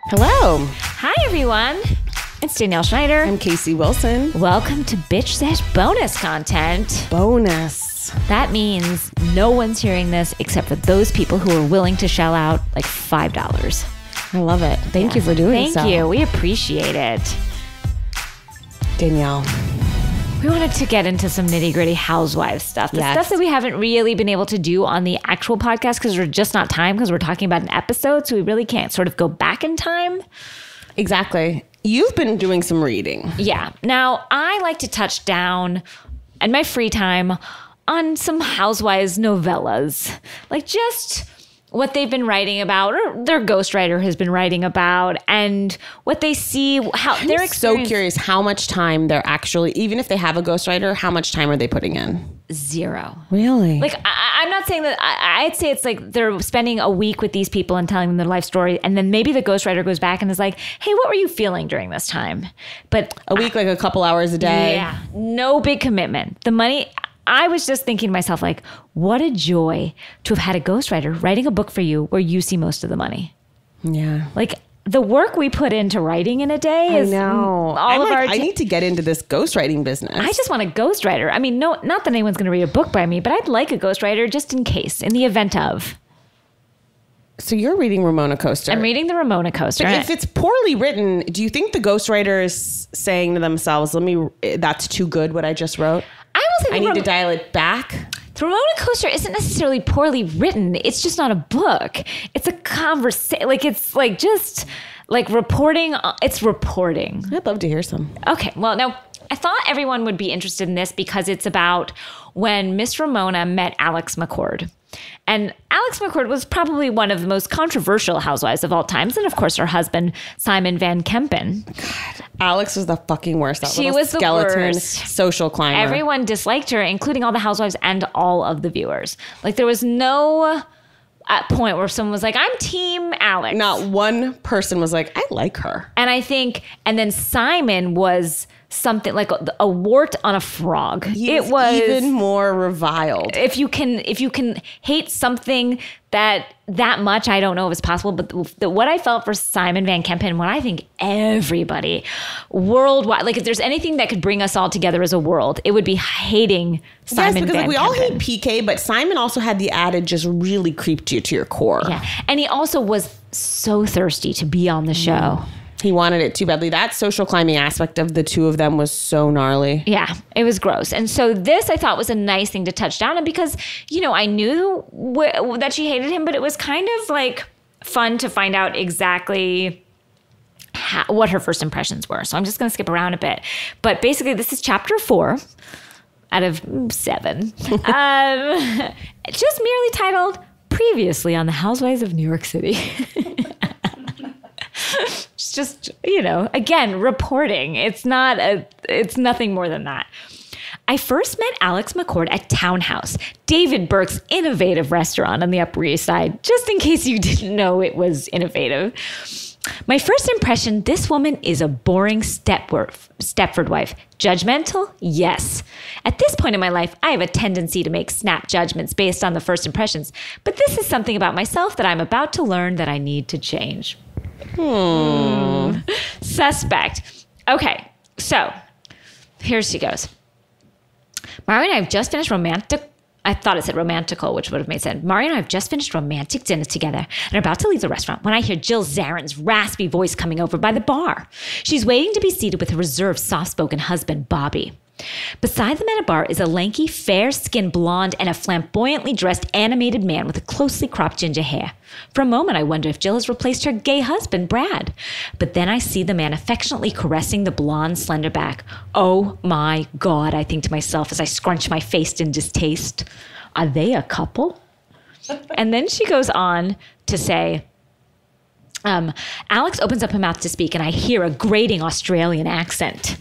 Hello. Hi, everyone. It's Danielle Schneider. I'm Casey Wilson. Welcome to Bitch Sesh bonus content. Bonus. That means no one's hearing this except for those people who are willing to shell out like $5. I love it. Thank you for doing so. Thank you. We appreciate it. Danielle. We wanted to get into some nitty gritty Housewives stuff. The stuff that we haven't really been able to do on the actual podcast because we're just not time because we're talking about an episode. So we really can't sort of go back in time. Exactly. You've been doing some reading. Yeah. Now, I like to touch down in my free time on some Housewives novellas. Like just what they've been writing about or their ghostwriter has been writing about and what they see, how they're so curious how much time they're actually, even if they have a ghostwriter, how much time are they putting in? 0. Really? Like, I'm not saying that, I'd say it's like they're spending a week with these people and telling them their life story. And then maybe the ghostwriter goes back and is like, hey, what were you feeling during this time? But a week, like a couple hours a day. Yeah. No big commitment. The money, I was just thinking to myself, like, what a joy to have had a ghostwriter writing a book for you where you see most of the money. Yeah. Like, the work we put into writing in a day is I need to get into this ghostwriting business. I just want a ghostwriter. I mean, no, not that anyone's going to read a book by me, but I'd like a ghostwriter just in case, in the event of. So you're reading Ramonacoaster. I'm reading the Ramonacoaster. But if it's poorly written, do you think the ghostwriter is saying to themselves, that's too good what I just wrote? I need to dial it back. The Ramonacoaster isn't necessarily poorly written. It's just not a book. It's a conversation. Like, it's like just like reporting. It's reporting. I'd love to hear some. Okay. Well, now I thought everyone would be interested in this because it's about when Miss Ramona met Alex McCord. And Alex McCord was probably one of the most controversial housewives of all times. And of course, her husband, Simon Van Kempen. God, Alex was the fucking worst. She was the skeleton worst. Social climber. Everyone disliked her, including all the housewives and all of the viewers. Like, there was no point where someone was like, I'm team Alex. Not one person was like, I like her. And I think, and then Simon was something like a wart on a frog. It was even more reviled. If you can hate something that much, I don't know if it's possible, but what I felt for Simon Van Kempen, what I think everybody worldwide, like if there's anything that could bring us all together as a world, it would be hating Simon Van Kempen. We all hate PK, but Simon also had the added just really creeped you to your core. Yeah, and he also was so thirsty to be on the show. He wanted it too badly. That social climbing aspect of the two of them was so gnarly. Yeah, it was gross. And so this I thought was a nice thing to touch down on because, I knew that she hated him, but it was kind of like fun to find out exactly what her first impressions were. So I'm just going to skip around a bit. But basically, this is chapter 4 out of 7. Just merely titled, Previously on the Housewives of New York City. It's just, again, reporting. It's nothing more than that. I first met Alex McCord at Townhouse, David Burke's innovative restaurant on the Upper East Side, just in case you didn't know it was innovative. My first impression, this woman is a boring Stepford wife. Judgmental? Yes. At this point in my life, I have a tendency to make snap judgments based on the first impressions, but this is something about myself that I'm about to learn that I need to change. Suspect. Okay, so here she goes. Mario and I have just finished I thought it said romantical, which would have made sense. Mario and I have just finished romantic dinner together and are about to leave the restaurant when I hear Jill Zarin's raspy voice coming over by the bar. She's waiting to be seated with her reserved, soft-spoken husband, Bobby. Beside them at a bar is a lanky, fair-skinned blonde and a flamboyantly dressed animated man with a closely cropped ginger hair. For a moment, I wonder if Jill has replaced her gay husband, Brad. But then I see the man affectionately caressing the blonde, slender back. Oh my God, I think to myself as I scrunch my face in distaste. Are they a couple? And then she goes on to say, Alex opens up her mouth to speak and I hear a grating Australian accent.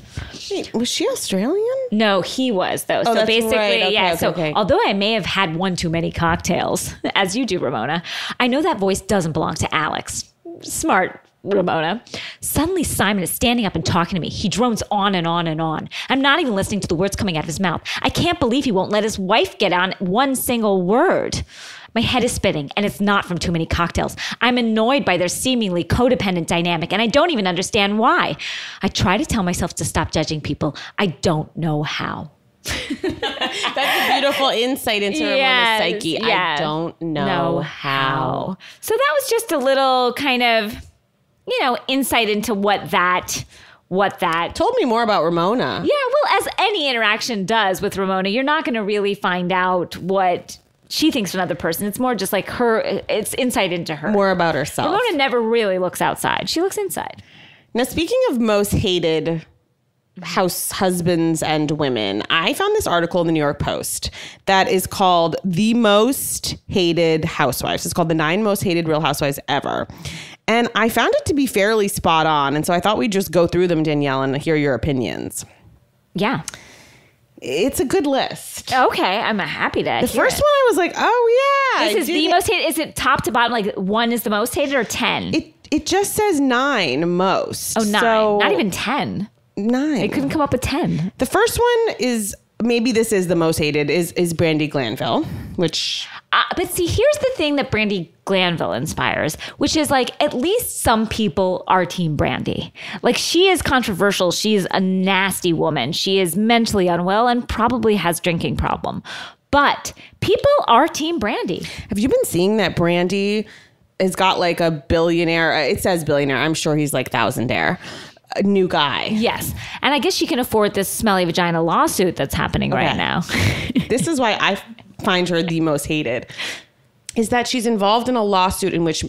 Wait, was she Australian? No, he was though. So that's basically, right. Okay. Although I may have had one too many cocktails, as you do, Ramona, I know that voice doesn't belong to Alex. Smart, Ramona. Suddenly, Simon is standing up and talking to me. He drones on and on and on. I'm not even listening to the words coming out of his mouth. I can't believe he won't let his wife get on one single word. My head is spinning, and it's not from too many cocktails. I'm annoyed by their seemingly codependent dynamic, and I don't even understand why. I try to tell myself to stop judging people. I don't know how. That's a beautiful insight into Ramona's psyche. I don't know how. So that was just a little kind of, insight into what that told me more about Ramona. Yeah, well, as any interaction does with Ramona, you're not going to really find out what she thinks of another person. It's more just like it's insight into her. More about herself. Ramona never really looks outside. She looks inside. Now, speaking of most hated house husbands and women, I found this article in the New York Post that is called The Most Hated Housewives. It's called The 9 Most Hated Real Housewives Ever. And I found it to be fairly spot on. And so I thought we'd just go through them, Danielle, and hear your opinions. Yeah. It's a good list. Okay. I'm happy to The first one I was like, oh, yeah. This is the most hated. Is it top to bottom? Like 1 is the most hated or 10? It just says 9 most. Oh, 9. So, not even 10. 9. It couldn't come up with 10. The first one is, maybe this is the most hated, is Brandi Glanville, which... But see, here's the thing that Brandi Glanville inspires, which is like, at least some people are Team Brandi. Like, she is controversial. She's a nasty woman. She is mentally unwell and probably has drinking problem. But people are Team Brandi. Have you been seeing that Brandi has got like a billionaire? It says billionaire. I'm sure he's like thousandaire. A new guy. Yes. And I guess she can afford this smelly vagina lawsuit that's happening right now. This is why I find her the most hated, is that she's involved in a lawsuit in which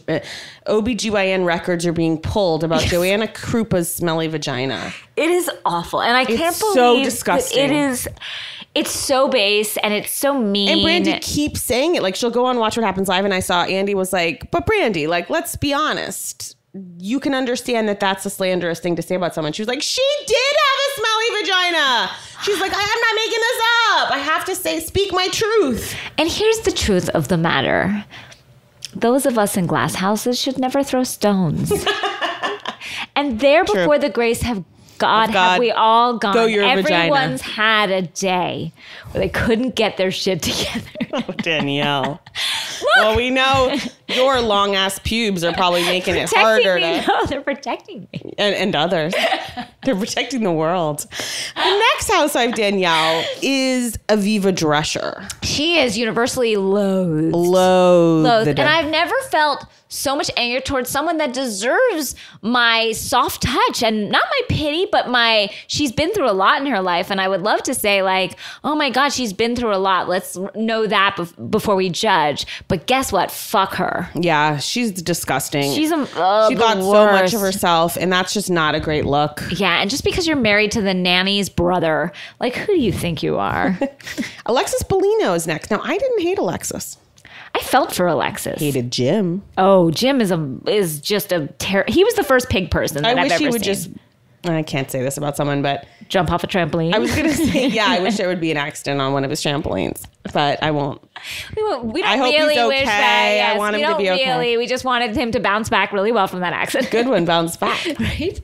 OBGYN records are being pulled about Joanna Krupa's smelly vagina. It is awful. And I can't believe so disgusting. It is. It's so base and it's so mean. And Brandi keeps saying it. Like, she'll go on Watch What Happens Live, and I saw Andy was like, but Brandi, like, let's be honest. You can understand that that's a slanderous thing to say about someone. She was like, she did have a smelly vagina. She's like, I'm not making this up. I have to speak my truth. And here's the truth of the matter. Those of us in glass houses should never throw stones. And there before the grace of God, have we all gone. Everyone's had a day where they couldn't get their shit together. Oh, Danielle. Well, we know your long ass pubes are probably making it harder to. No, they're protecting me. And others. They're protecting the world. The next housewife, Danielle, is Aviva Drescher. She is universally loathed. Loathed. And I've never felt so much anger towards someone that deserves my soft touch and not my pity, but she's been through a lot in her life. And I would love to say like, oh my God, she's been through a lot. Let's know that before we judge. But guess what? Fuck her. Yeah, she's disgusting. She thought so much of herself, and that's just not a great look. Yeah, and just because you're married to the nanny's brother, like, who do you think you are? Alexis Bellino is next. Now, I didn't hate Alexis. I felt for Alexis. Hated Jim. Oh, Jim is just a he was the first pig person that I've ever seen. I wish he would just. I can't say this about someone, but jump off a trampoline. I was going to say, yeah, I wish there would be an accident on one of his trampolines, but I won't. We don't I hope really he's okay. wish that. Yes, I want him to be okay. We just wanted him to bounce back really well from that accident. Good one, bounce back. Right?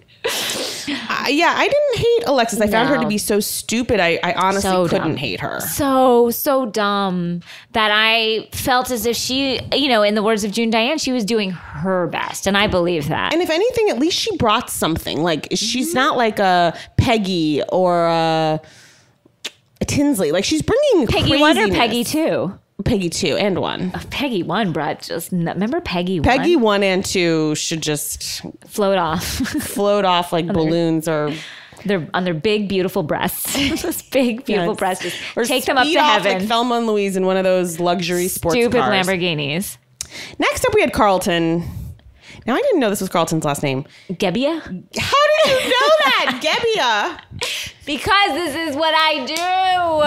Yeah, I didn't hate Alexis. I found her to be so stupid. I honestly couldn't hate her. So dumb that I felt as if she, in the words of June Diane, she was doing her best. And I believe that. And if anything, at least she brought something. Like, she's not like a Peggy or a Tinsley. Like, she's bringing Peggy 1 or Peggy 2? Peggy 2 and 1. Peggy 1, Brett. Remember Peggy 1? Peggy 1 and 2 should just float off like balloons or on their big beautiful breasts. Those big beautiful breasts. Just or take them up to heaven. Like Thelma and Louise in one of those luxury sports Stupid cars. Lamborghinis. Next up, we had Carlton. Now, I didn't know this was Carlton's last name. Gebbia? How did you know that? Gebbia? Because this is what I do. Oh.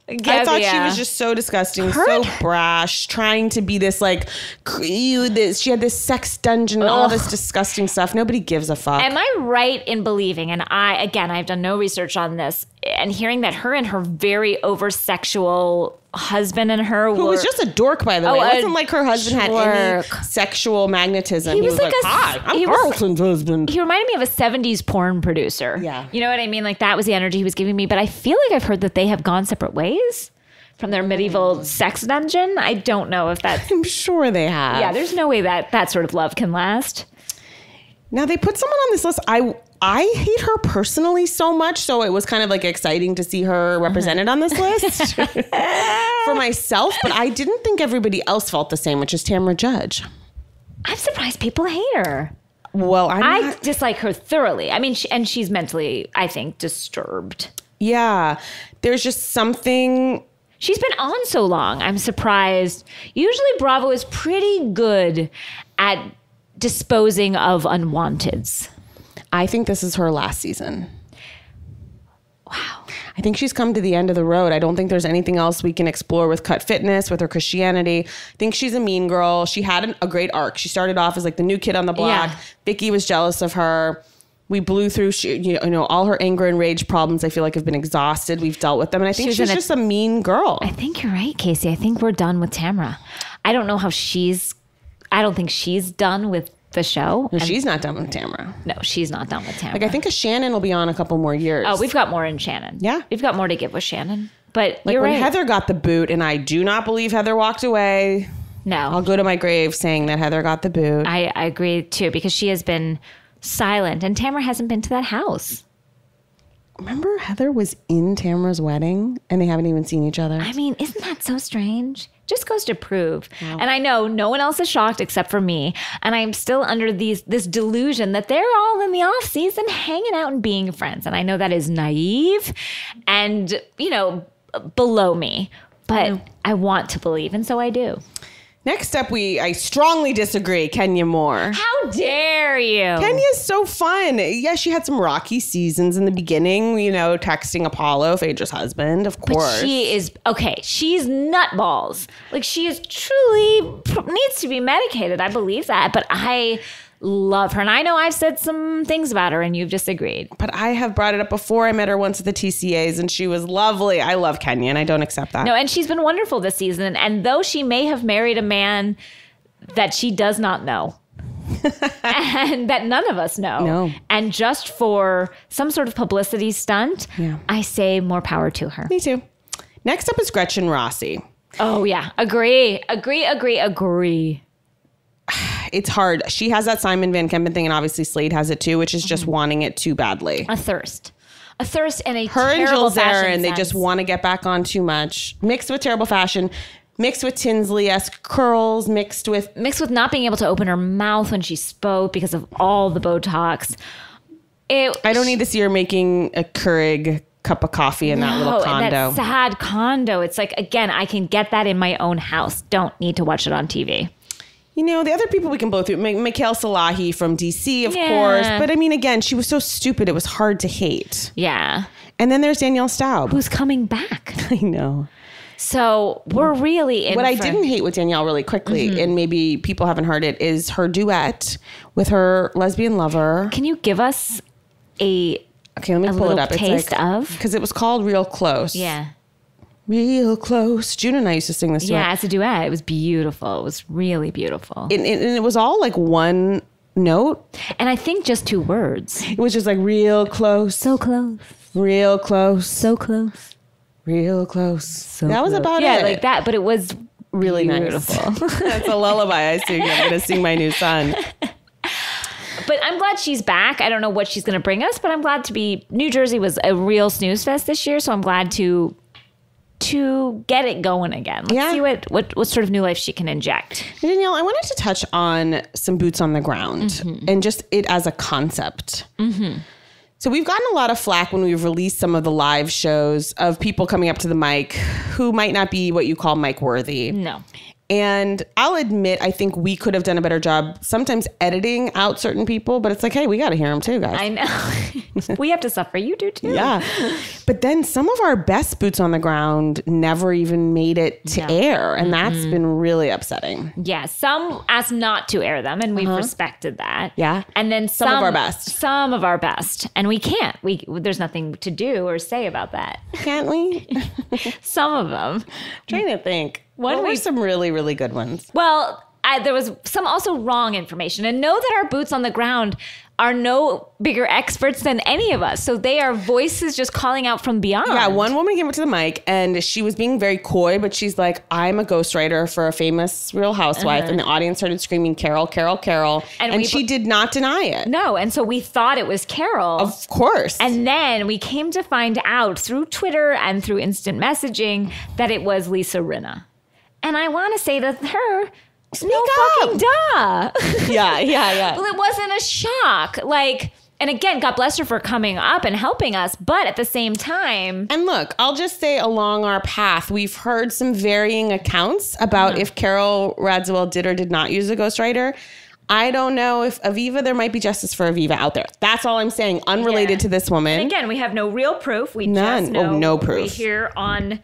I thought she was just so disgusting, so brash, trying to be this like, she had this sex dungeon and all this disgusting stuff. Nobody gives a fuck. Am I right in believing, and I've done no research on this, and hearing that her and her very over-sexual husband and her who was just a dork, by the way. It wasn't like her husband had any sexual magnetism. He was like, hi, I'm Carlton's husband. He reminded me of a 70s porn producer. Yeah. You know what I mean? Like, that was the energy he was giving me. But I feel like I've heard that they have gone separate ways. from their medieval sex dungeon. I don't know if that's... I'm sure they have. Yeah, there's no way that sort of love can last. Now, they put someone on this list. I hate her personally so much, so it was kind of like exciting to see her represented on this list for myself, but I didn't think everybody else felt the same, which is Tamra Judge. I'm surprised people hate her. Well, I dislike her thoroughly. I mean, she's mentally, I think, disturbed. Yeah. There's just something... She's been on so long. I'm surprised. Usually Bravo is pretty good at disposing of unwanteds. I think this is her last season. Wow. I think she's come to the end of the road. I don't think there's anything else we can explore with Cut Fitness, with her Christianity. I think she's a mean girl. She had a great arc. She started off as like the new kid on the block. Yeah. Vicky was jealous of her. We blew through, all her anger and rage problems. I feel like have been exhausted. We've dealt with them. And I think she's just a mean girl. I think you're right, Casey. I think we're done with Tamra. I don't know how I don't think she's done with the show. No, she's not done with Tamra. No, she's not done with Tamra. Like, I think Shannon will be on a couple more years. Oh, we've got more in Shannon. Yeah. We've got more to give with Shannon. But like you're when right. Heather got the boot, and I do not believe Heather walked away. No. I'll go to my grave saying that Heather got the boot. I agree, too, because she has been silent, and Tamra hasn't been to that house. Remember Heather was in Tamra's wedding, and they haven't even seen each other? I mean, isn't that so strange? Just goes to prove. Wow. And I know no one else is shocked except for me. And I'm still under this delusion that they're all in the off season hanging out and being friends. And I know that is naive and, below me. But I want to believe, and so I do. Next up, I strongly disagree, Kenya Moore. How dare you? Kenya's so fun. Yeah, she had some rocky seasons in the beginning, texting Apollo, Phaedra's husband, of course. But she is, she's nutballs. Like, she is truly needs to be medicated. I believe that. But I love her. And I know I've said some things about her and you've disagreed. But I have brought it up before. I met her once at the TCAs and she was lovely. I love Kenya and I don't accept that. No, and she's been wonderful this season. And though she may have married a man that she does not know and that none of us know. No. And just for some sort of publicity stunt, I say more power to her. Me too. Next up is Gretchen Rossi. Oh, yeah. Agree. It's hard. She has that Simon Van Kempen thing, and obviously Slade has it too, which is just wanting it too badly. A thirst and a her and terrible Jill fashion Zarin, they just want to get back on too much. Mixed with terrible fashion, mixed with Tinsley-esque curls, mixed with not being able to open her mouth when she spoke because of all the Botox. I don't need to see her making a Keurig cup of coffee in that little condo. In that sad condo. It's like, again, I can get that in my own house. Don't need to watch it on TV. The other people we can blow through, Mikhail Salahi from DC, of course. But I mean, again, she was so stupid. It was hard to hate. Yeah. And then there's Danielle Staub. Who's coming back. I know. So we're really in What I didn't hate with Danielle really quickly, and maybe people haven't heard it, is her duet with her lesbian lover. Can you give us Okay, let me pull it up. Taste of? Because it was called Real Close. Yeah. Real Close. June and I used to sing this duet. Yeah, it's a duet. It was beautiful. It was really beautiful. And it was all like one note. And I think just 2 words. It was just like real close. So close. Real close. So close. Real close. So that was close. about it. Yeah, like that. But it was really beautiful. Nice. That's a lullaby I sing. I'm going to sing my new son. But I'm glad she's back. I don't know what she's going to bring us, but I'm glad to be... New Jersey was a real snooze fest this year, so I'm glad to get it going again. Let's see what sort of new life she can inject. Danielle, I wanted to touch on some boots on the ground and just it as a concept. So we've gotten a lot of flack when we've released some of the live shows of people coming up to the mic who might not be what you call mic worthy. No. And I'll admit, I think we could have done a better job sometimes editing out certain people, but it's like, hey, we got to hear them too, guys. I know. We have to suffer. You do too. Yeah. But then some of our best boots on the ground never even made it to air. And that's been really upsetting. Yeah. Some asked not to air them, and we've respected that. Yeah. And then some of our best. Some of our best. And we can't. There's nothing to do or say about that. Can't we? Some of them. Trying to think. What were some really, really good ones? Well, there was some also wrong information. And know that our boots on the ground are no bigger experts than any of us. So they are voices just calling out from beyond. Yeah, one woman came up to the mic and she was being very coy, but she's like, I'm a ghostwriter for a famous Real Housewife. And the audience started screaming, Carol, Carol, Carol. And she did not deny it. No, and so we thought it was Carol. Of course. And then we came to find out through Twitter and through instant messaging that it was Lisa Rinna. And I want to say to her, no fucking duh. Yeah. Well, it wasn't a shock. Like, and again, God bless her for coming up and helping us. But at the same time. And look, I'll just say along our path, we've heard some varying accounts about if Carol Radziwill did or did not use a ghostwriter. I don't know if Aviva, there might be justice for Aviva out there. That's all I'm saying, unrelated to this woman. And again, we have no real proof. We None. just know no proof. We hear on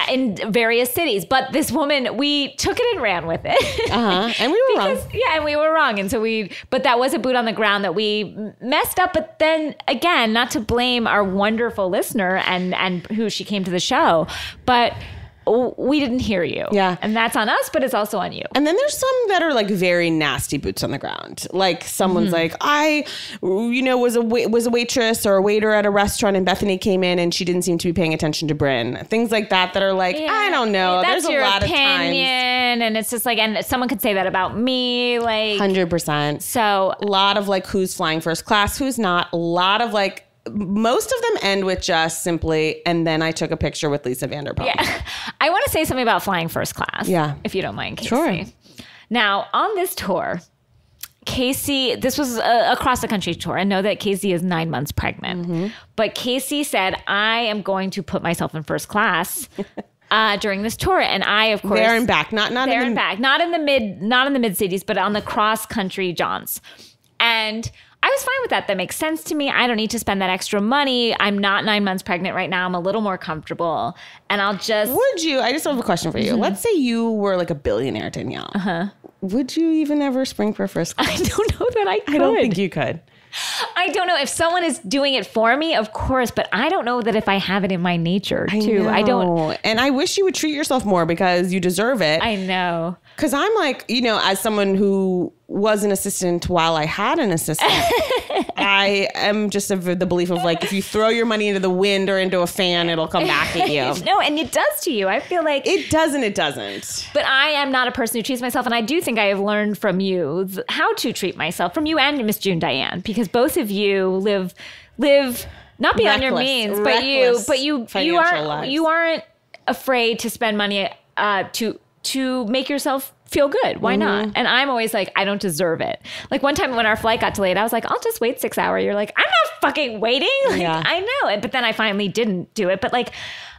in various cities. But this woman, we took it and ran with it. And we were wrong. Yeah, and we were wrong. And so but that was a boot on the ground that we messed up. But then again, not to blame our wonderful listener and who she came to the show, but we didn't hear you. Yeah. And that's on us, but it's also on you. And then there's some that are like very nasty boots on the ground. Like someone's like, I, was a waitress or a waiter at a restaurant and Bethany came in and she didn't seem to be paying attention to Brynn. Things like that are like, I don't know. That's there's your a lot opinion, of times. and it's just like, and someone could say that about me, like 100%. So a lot of like who's flying first class, who's not. A lot of like, most of them end with just simply, and then I took a picture with Lisa Vanderpump. Yeah. I want to say something about flying first class. Yeah. If you don't mind, Casey. Sure. Now, on this tour, Casey, this was a cross the country tour. I know that Casey is 9 months pregnant, but Casey said, I am going to put myself in first class during this tour. And I, of course, there and back, not in the mid cities, but on the cross country jaunts. And I was fine with that. That makes sense to me. I don't need to spend that extra money. I'm not 9 months pregnant right now. I'm a little more comfortable. And I'll just... Would you... I just have a question for you. Let's say you were like a billionaire, Danielle. Would you even ever spring for first class? I don't know that I could. I don't think you could. I don't know. If someone is doing it for me, of course. But I don't know that if I have it in my nature, too. I don't... And I wish you would treat yourself more because you deserve it. I know. Because I'm like, as someone who was an assistant while I had an assistant, I am just of the belief of like, if you throw your money into the wind or into a fan, it'll come back at you. No, and it does to you. I feel like... It doesn't. But I am not a person who treats myself. And I do think I have learned from you how to treat myself, from you and Miss June Diane, because both of you live not beyond your means, but you aren't afraid to spend money to make yourself feel good. Why not? And I'm always like, I don't deserve it. Like one time when our flight got delayed, I was like, I'll just wait 6 hours. You're like, I'm not fucking waiting. Like, I know it. But then I finally didn't do it. But like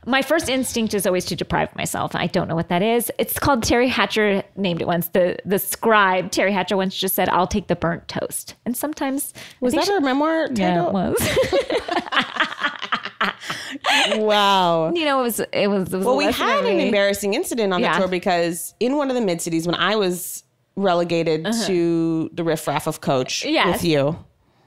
my first instinct is always to deprive myself. I don't know what that is. It's called, Terry Hatcher named it once. The scribe, Terry Hatcher, once just said, I'll take the burnt toast. And sometimes... Was that her memoir title? Yeah, it was. Wow. It was well, we had an embarrassing incident on the tour because in one of the mid cities when I was relegated to the riffraff of Coach with you.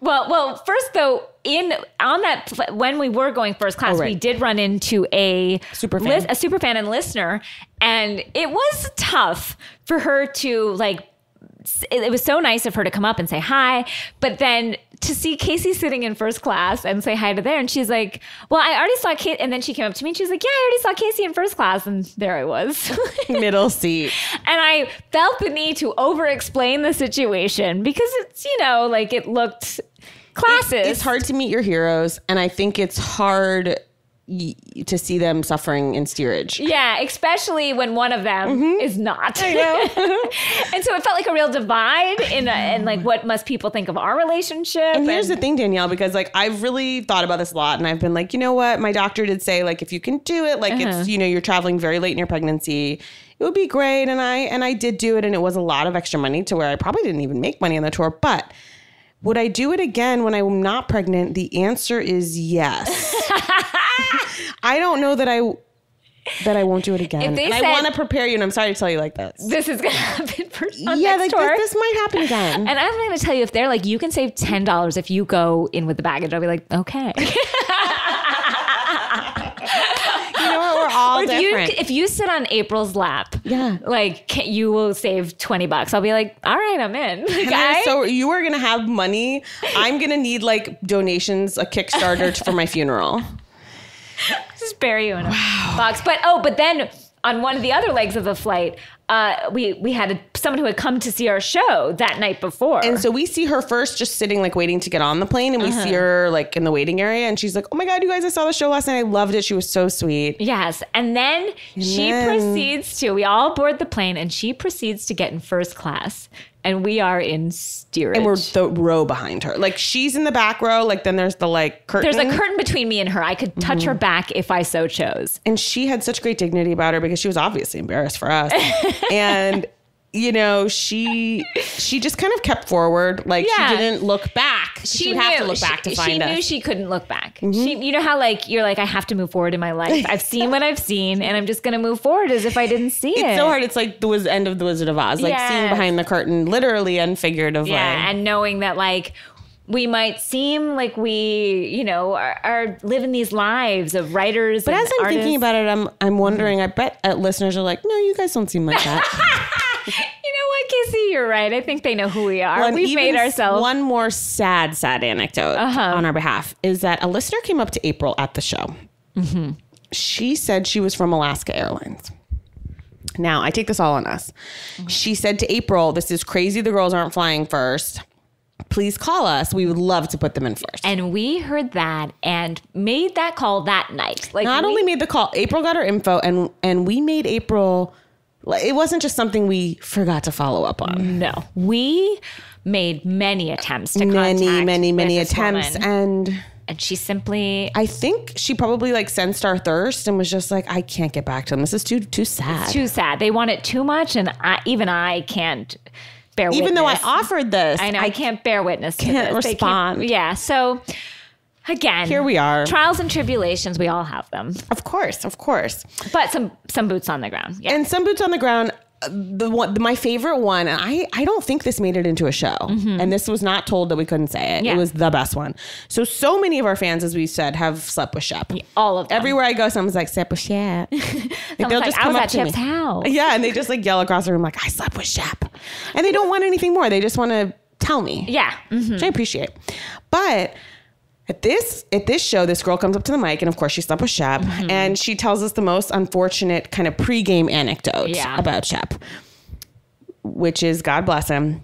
Well, first though, when we were going first class, we did run into a superfan and listener, and it was tough for her to like. It was so nice of her to come up and say hi, but then to see Casey sitting in first class and say hi to there, and she's like, well, I already saw Casey, and then she came up to me and she's like, yeah, I already saw Casey in first class, and there I was. Middle seat. And I felt the need to over-explain the situation because it's, like it looked classist. It's hard to meet your heroes, and I think it's hard to see them suffering in steerage. Yeah, especially when one of them is not. I know. And so it felt like a real divide in like what must people think of our relationship. And here's the thing, Danielle, because like I've really thought about this a lot, and I've been like, you know what? My doctor did say like if you can do it, like it's you're traveling very late in your pregnancy, it would be great. And I did do it, and it was a lot of extra money to where I probably didn't even make money on the tour, but. Would I do it again when I'm not pregnant? The answer is yes. I don't know that I won't do it again. If they and said, I want to prepare you, and I'm sorry to tell you like this. This is going to happen for next tour. This might happen again. And I'm going to tell you, if they're like, you can save $10 if you go in with the baggage, I'll be like, okay. We're all different. if you sit on April's lap, like you will save $20. I'll be like, all right, I'm in. Like, so you are going to have money. I'm going to need like donations, a Kickstarter for my funeral. Just bury you in a box. But then on one of the other legs of the flight, we had someone who had come to see our show that night before. And so we see her first just sitting like waiting to get on the plane, and we see her like in the waiting area, and she's like, oh my God, you guys, I saw the show last night. I loved it. She was so sweet. Yes. And then proceeds to, we all board the plane, and she proceeds to get in first class. And we are in steerage. And we're the row behind her. Like, she's in the back row. Like, then there's the, like, curtain. There's a curtain between me and her. I could touch her back if I so chose. And she had such great dignity about her because she was obviously embarrassed for us. And, you know, she just kind of kept forward. Like, she didn't look back. She would have to look back to find us. She knew she couldn't look back. You know how, like, you're like, I have to move forward in my life. I've seen what I've seen, and I'm just going to move forward as if I didn't see it. It's so hard. It's like the end of The Wizard of Oz. Like, seeing behind the curtain, literally and figuratively. Yeah, and knowing that, like, we might seem like we, you know, are living these lives of writers and artists. But as I'm thinking about it, I'm wondering, I bet listeners are like, no, you guys don't seem like that. You know what, Kissy? You're right. I think they know who we are. Well, we've made ourselves. One more sad anecdote on our behalf is that a listener came up to April at the show. She said she was from Alaska Airlines. Now, I take this all on us. She said to April, this is crazy. The girls aren't flying first. Please call us. We would love to put them in first. And we heard that and made that call that night. Like, Not only made the call, April got her info, and we made April. It wasn't just something we forgot to follow up on. No, we made many attempts to contact many attempts, and she simply. I think she probably like sensed our thirst and was just like, I can't get back to them. This is too sad. It's too sad. They want it too much, and I can't bear witness. Even though I offered this, I know I can't bear witness. Can't respond. Yeah, so. Again, here we are. Trials and tribulations, we all have them. Of course. But some boots on the ground. Yeah. And some boots on the ground. My favorite one, and I don't think this made it into a show. And this was not told that we couldn't say it. Yeah. It was the best one. So many of our fans, as we said, have slept with Shep. Yeah, all of them. Everywhere I go, someone's like, slept with Shep. Like, they'll just come up to Shep's house. Yeah, and they just like yell across the room like, I slept with Shep. And they don't want anything more. They just want to tell me. Yeah. Which I appreciate. But at this show, this girl comes up to the mic, and of course she slept with Shep, and she tells us the most unfortunate kind of pregame anecdote about Shep, which is, God bless him.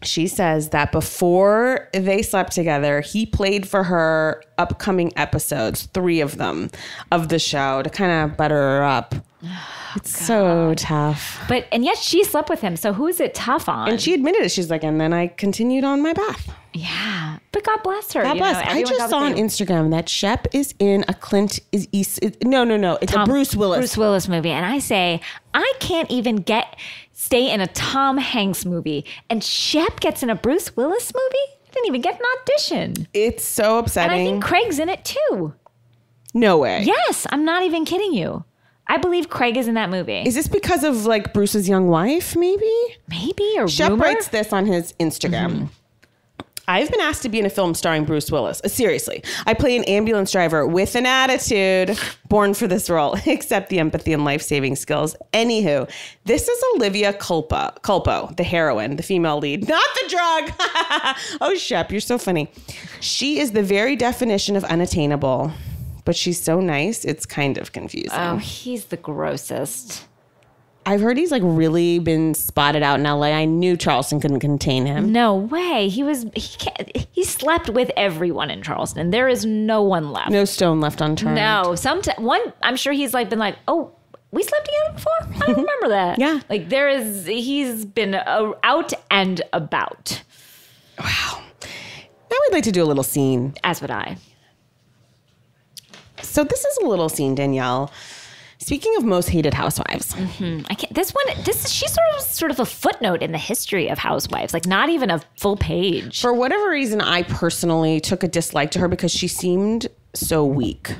She says that before they slept together, he played for her upcoming episodes, 3 of them, of the show to kind of butter her up. It's so tough. And yet she slept with him. So who is it tough on? And she admitted it. She's like, and then I continued on my path. Yeah. But God bless her. God bless. I just saw on Instagram that Shep is in a No. It's a Bruce Willis movie. And I say, I can't even stay in a Tom Hanks movie. And Shep gets in a Bruce Willis movie? I didn't even get an audition. It's so upsetting. And I think Craig's in it too. No way. Yes. I'm not even kidding you. I believe Craig is in that movie. Is this because of like Bruce's young wife, maybe? Maybe, or Shep rumor? writes this on his Instagram. I've been asked to be in a film starring Bruce Willis. Seriously. I play an ambulance driver with an attitude, born for this role, except the empathy and life-saving skills. Anywho, this is Olivia Culpo, the heroine, the female lead, not the drug. Oh, Shep, you're so funny. She is the very definition of unattainable. But she's so nice, it's kind of confusing. Oh, he's the grossest. I've heard he's like really been spotted out in LA. I knew Charleston couldn't contain him. No way. He slept with everyone in Charleston. There is no one left. No stone left unturned. No. I'm sure he's like been like, oh, we slept together before? I don't remember that. Yeah. Like he's been out and about. Wow. Now we'd like to do a little scene. As would I. So this is a little scene, Danielle. Speaking of most hated housewives. She's sort of a footnote in the history of Housewives, like not even a full page. For whatever reason, I personally took a dislike to her because she seemed so weak.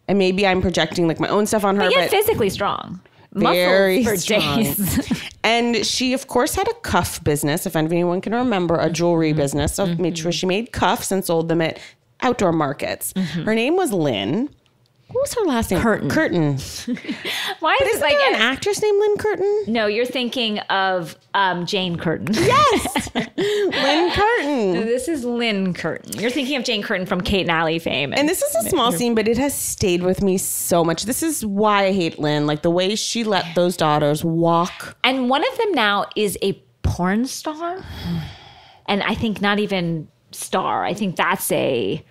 And maybe I'm projecting like my own stuff on her. But yet physically strong. Very Muscles for strong. days. And she, of course, had a cuff business, if anyone can remember, a jewelry business. So made sure she made cuffs and sold them at outdoor markets. Her name was Lynn. What was her last name? Curtin. Curtin. Why is it Isn't like there an actress named Lynn Curtin? No, you're thinking of Jane Curtin. Yes. Lynn Curtin. This is Lynn Curtin. You're thinking of Jane Curtin from Kate and Allie fame. And this is a small scene, but it has stayed with me so much. This is why I hate Lynn. Like the way she let those daughters walk. And one of them now is a porn star. And I think not even star. I think that's a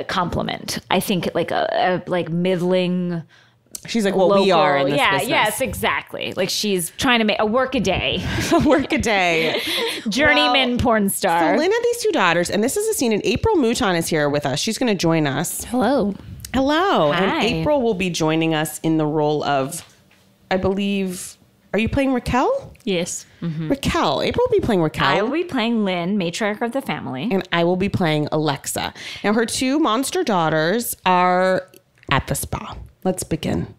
compliment. I think like a middling. She's like what local, we are in this business. Yes, exactly. Like she's trying to make a work a day. Work a day. Journeyman porn star. So Lynn had these two daughters, and this is a scene, and April Mouton is here with us. She's going to join us. Hello. Hello. Hi. And April will be joining us in the role of, I believe, are you playing Raquel? Yes. Raquel. April will be playing Raquel. I will be playing Lynn, matriarch of the family. And I will be playing Alexa. Now, her two monster daughters are at the spa. Let's begin.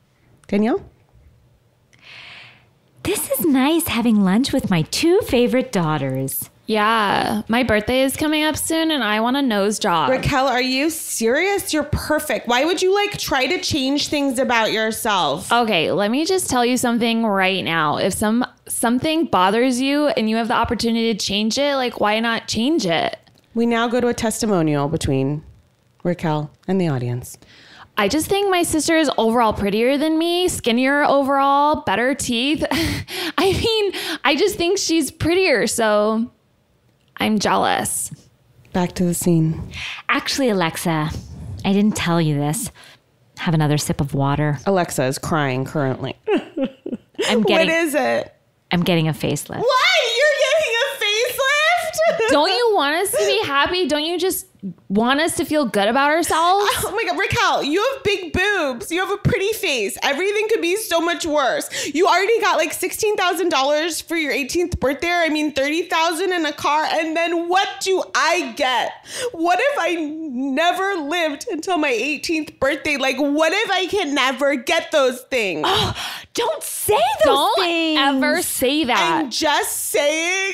Danielle? This is nice having lunch with my two favorite daughters. Yeah. My birthday is coming up soon and I want a nose job. Raquel, are you serious? You're perfect. Why would you like try to change things about yourself? Okay, let me just tell you something right now. If something bothers you and you have the opportunity to change it, like why not change it? We now go to a testimonial between Raquel and the audience. I just think my sister is overall prettier than me, skinnier overall, better teeth. I mean, I just think she's prettier, so I'm jealous. Back to the scene. Actually, Alexa, I didn't tell you this. Have another sip of water. Alexa is crying currently. What is it? I'm getting a facelift. What? You're getting a facelift? Don't you want us to be happy? Don't you just want us to feel good about ourselves? Oh my God, Raquel, you have big boobs. You have a pretty face. Everything could be so much worse. You already got like $16,000 for your 18th birthday. I mean, $30,000 in a car. And then what do I get? What if I never lived until my 18th birthday? Like, what if I can never get those things? Oh, don't say those things. Don't ever say that. I'm just saying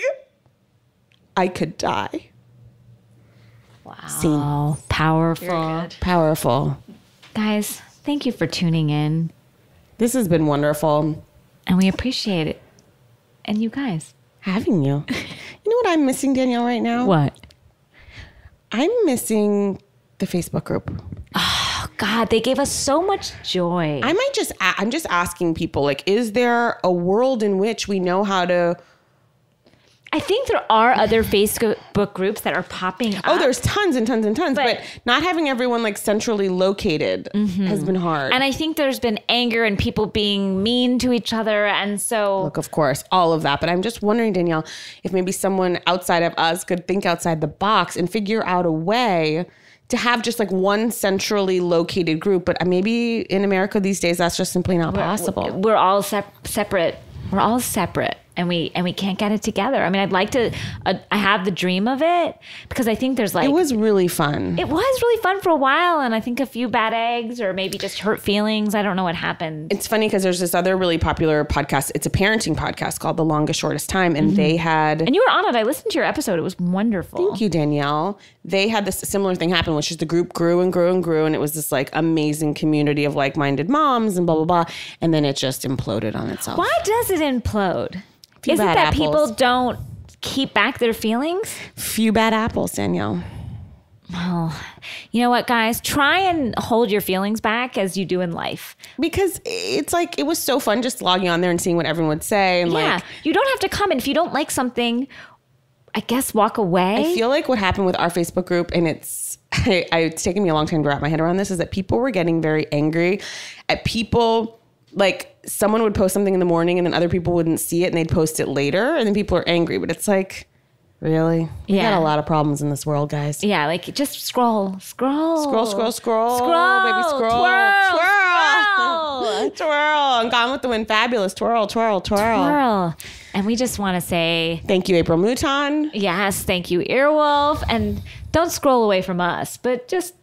I could die. Wow. Scene. Powerful. Powerful. Guys, thank you for tuning in. This has been wonderful. And we appreciate it. And you guys. Having you. You know what I'm missing, Danielle, right now? What? I'm missing the Facebook group. Oh, God, they gave us so much joy. I'm just asking people, like, is there a world in which we know how to... I think there are other Facebook groups that are popping up. Oh, there's tons and tons and tons, but not having everyone like centrally located has been hard. And I think there's been anger and people being mean to each other. And so... Look, of course, all of that. But I'm just wondering, Danielle, if maybe someone outside of us could think outside the box and figure out a way to have just like one centrally located group. But maybe in America these days, that's just simply not possible. We're all separate. We're all separate. And we can't get it together. I mean, I'd like to, I have the dream of it because I think there's like... It was really fun. It was really fun for a while. And I think a few bad eggs or maybe just hurt feelings. I don't know what happened. It's funny because there's this other really popular podcast. It's a parenting podcast called The Longest Shortest Time. And they had... And you were on it. I listened to your episode. It was wonderful. Thank you, Danielle. They had this similar thing happen, which is the group grew and grew and grew. And it was this like amazing community of like-minded moms and blah, blah, blah. And then it just imploded on itself. Why does it implode? Few Isn't bad that apples. people don't keep back their feelings? Few bad apples, Danielle. Well, you know what, guys? Try and hold your feelings back as you do in life. Because it's like, it was so fun just logging on there and seeing what everyone would say. And Yeah, like, you don't have to comment. If you don't like something, I guess walk away. I feel like what happened with our Facebook group, and it's taken me a long time to wrap my head around this, is that people were getting very angry at people. Like someone would post something in the morning and then other people wouldn't see it and they'd post it later and then people are angry. But it's like, really? We got a lot of problems in this world, guys. Yeah, like just scroll. Scroll, Scroll, baby, scroll. Twirl. Twirl. I'm Gone with the Wind. Fabulous. Twirl, twirl, twirl. Twirl. And we just want to say... Thank you, April Mouton. Yes, thank you, Earwolf. And don't scroll away from us, but just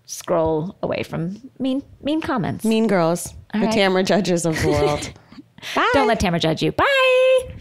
scroll away from mean comments. Mean girls. All the right. Tamara judges of the world. Bye. Don't let Tamara judge you. Bye.